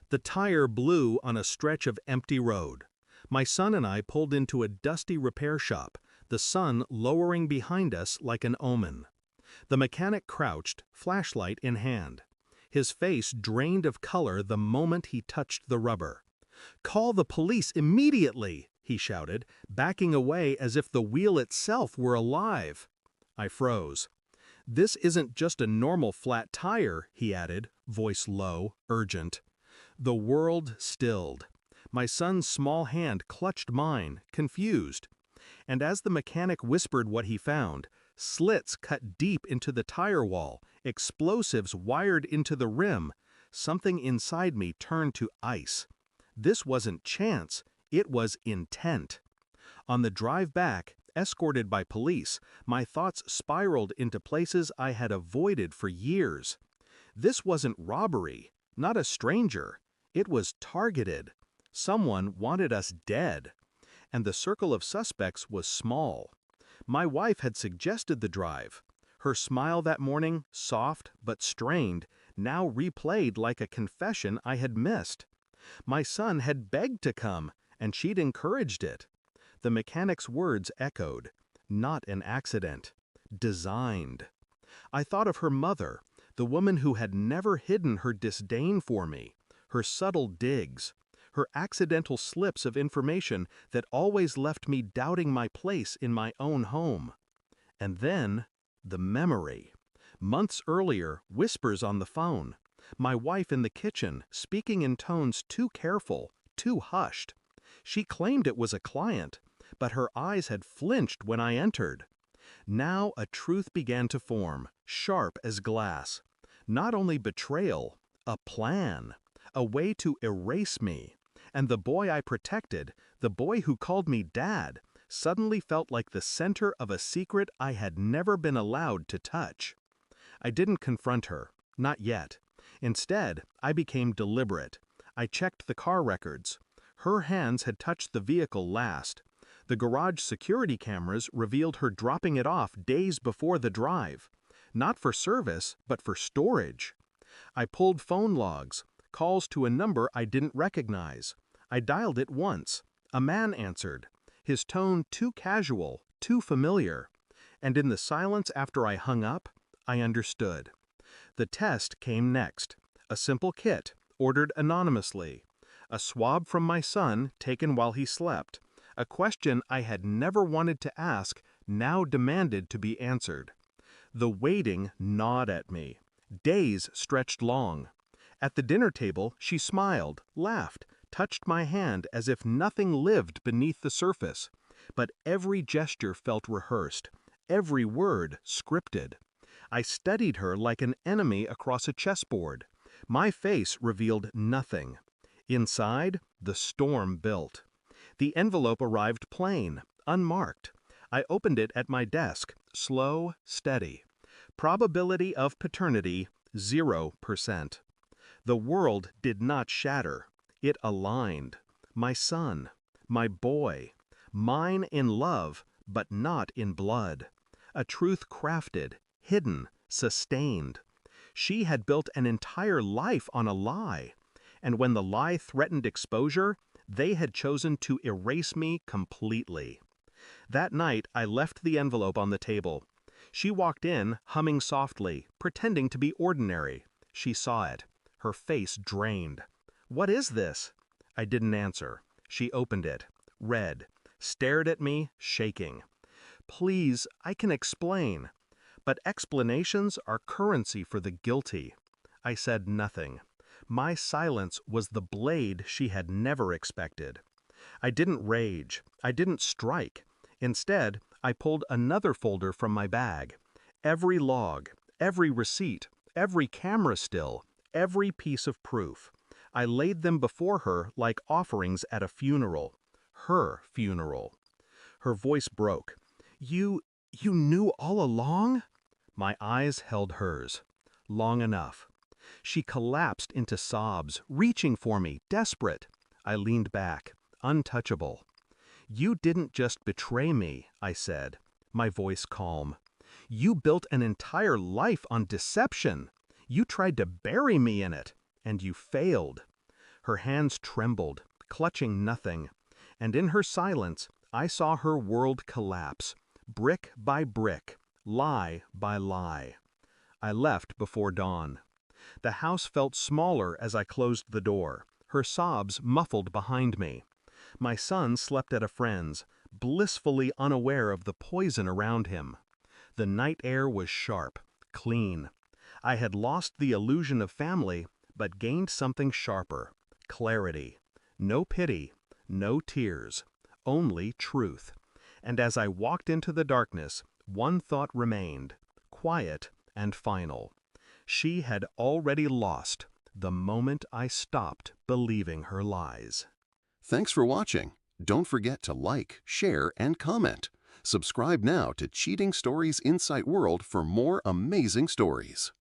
The tire blew on a stretch of empty road. My son and I pulled into a dusty repair shop, the sun lowering behind us like an omen. The mechanic crouched, flashlight in hand. His face drained of color the moment he touched the rubber. "Call the police immediately!" he shouted, backing away as if the wheel itself were alive. I froze. "This isn't just a normal flat tire," he added, voice low, urgent. The world stilled. My son's small hand clutched mine, confused. And as the mechanic whispered what he found, slits cut deep into the tire wall, explosives wired into the rim, something inside me turned to ice. This wasn't chance, it was intent. On the drive back, escorted by police, my thoughts spiraled into places I had avoided for years. This wasn't robbery, not a stranger. It was targeted. Someone wanted us dead. And the circle of suspects was small. My wife had suggested the drive. Her smile that morning, soft but strained, now replayed like a confession I had missed. My son had begged to come, and she'd encouraged it. The mechanic's words echoed. Not an accident. Designed. I thought of her mother, the woman who had never hidden her disdain for me, her subtle digs, her accidental slips of information that always left me doubting my place in my own home. And then, the memory. Months earlier, whispers on the phone. My wife in the kitchen, speaking in tones too careful, too hushed. She claimed it was a client, but her eyes had flinched when I entered. Now a truth began to form, sharp as glass. Not only betrayal, a plan, a way to erase me. And the boy I protected, the boy who called me dad, suddenly felt like the center of a secret I had never been allowed to touch. I didn't confront her, not yet. Instead, I became deliberate. I checked the car records. Her hands had touched the vehicle last. The garage security cameras revealed her dropping it off days before the drive. Not for service, but for storage. I pulled phone logs, calls to a number I didn't recognize. I dialed it once. A man answered, his tone too casual, too familiar. And in the silence after I hung up, I understood. The test came next. A simple kit, ordered anonymously. A swab from my son, taken while he slept. A question I had never wanted to ask, now demanded to be answered. The waiting gnawed at me. Days stretched long. At the dinner table, she smiled, laughed, touched my hand as if nothing lived beneath the surface. But every gesture felt rehearsed, every word scripted. I studied her like an enemy across a chessboard. My face revealed nothing. Inside, the storm built. The envelope arrived plain, unmarked. I opened it at my desk, slow, steady. Probability of paternity, 0%. The world did not shatter. It aligned. My son, my boy, mine in love, but not in blood. A truth crafted, hidden, sustained. She had built an entire life on a lie. And when the lie threatened exposure, they had chosen to erase me completely. That night, I left the envelope on the table. She walked in, humming softly, pretending to be ordinary. She saw it. Her face drained. "What is this?" I didn't answer. She opened it, read, stared at me, shaking. "Please, I can explain." But explanations are currency for the guilty. I said nothing. My silence was the blade she had never expected. I didn't rage. I didn't strike. Instead, I pulled another folder from my bag. Every log, every receipt, every camera still, every piece of proof. I laid them before her like offerings at a funeral. Her funeral. Her voice broke. You knew all along?" My eyes held hers. Long enough. She collapsed into sobs, reaching for me, desperate. I leaned back, untouchable. "You didn't just betray me," I said, my voice calm. "You built an entire life on deception. You tried to bury me in it, and you failed." Her hands trembled, clutching nothing, and in her silence I saw her world collapse, brick by brick, lie by lie. I left before dawn. The house felt smaller as I closed the door, her sobs muffled behind me. My son slept at a friend's, blissfully unaware of the poison around him. The night air was sharp, clean. I had lost the illusion of family, but gained something sharper: clarity. No pity, no tears, only truth. And as I walked into the darkness, one thought remained, quiet and final. She had already lost the moment I stopped believing her lies. Thanks for watching. Don't forget to like, share, and comment. Subscribe now to Cheating Stories Insight World for more amazing stories.